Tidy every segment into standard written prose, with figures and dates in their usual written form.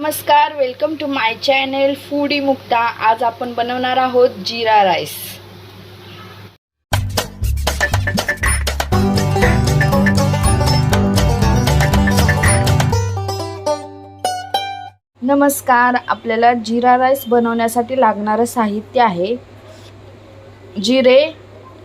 नमस्कार, welcome to my channel foodie Mukta. आज आपण बनवणार आहोत जीरा राईस। नमस्कार, आपल्याला जीरा राईस बनवण्यासाठी लागणारे साहित्य आहे जिरे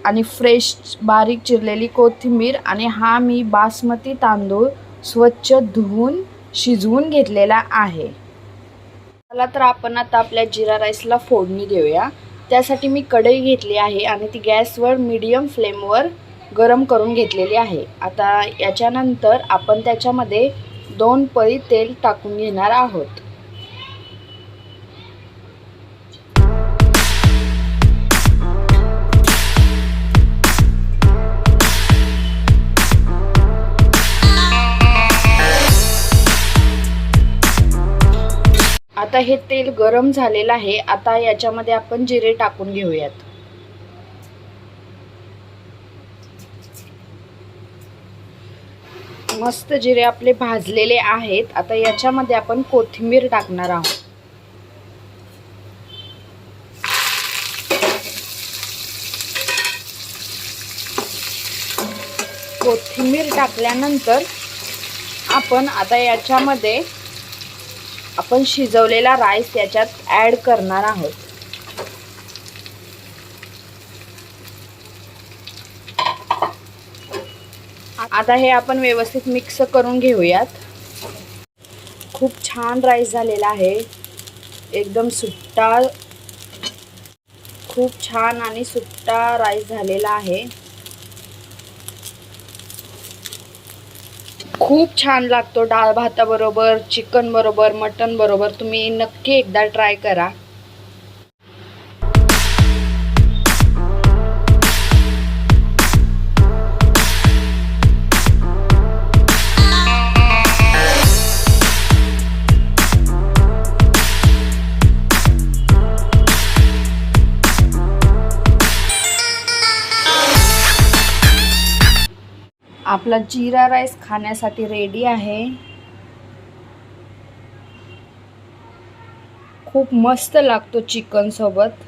आणि फ्रेश बारीक चिरलेली कोथिंबीर आणि हा मी बासमती तांदूळ स्वच्छ धुवून शिजवून घेतलेला आहे। चला तर आपण आता आपल्या जीरा राईसला फोडणी देऊया। त्यासाठी मी कढई घेतली आहे आणि ती गॅसवर मीडियम फ्लेमवर गरम करून घेतलेली आहे। आता याच्यानंतर आपण त्याच्यामध्ये 2 पळी तेल टाकून घेणार आहोत। आता हे तेल गरम झालेलं आहे। आता याच्यामध्ये आपण जिरे टाकून घेऊयात। मस्त जिरे आपले भाजलेले आहेत। आता याच्यामध्ये आपण कोथिंबीर टाकणार आहोत। कोथिंबीर टाकल्यानंतर आपण आता याच्यामध्ये आपण शिजवलेला राईस याच्यात ॲड करणार आहोत। आता हे आपण व्यवस्थित मिक्स करून घेऊयात। खूप छान राईस झालेला आहे, एकदम सुट्टा, खूप छान आणि सुट्टा राईस झालेला आहे। खूप छान लागतो डाळ भाताबरोबर, चिकन बरोबर, मटन बरोबर। तुम्ही नक्की एकदा ट्राय करा। आपला जीरा राईस खाण्यासाठी रेडी आहे। खूप मस्त लागतो चिकन सोबत।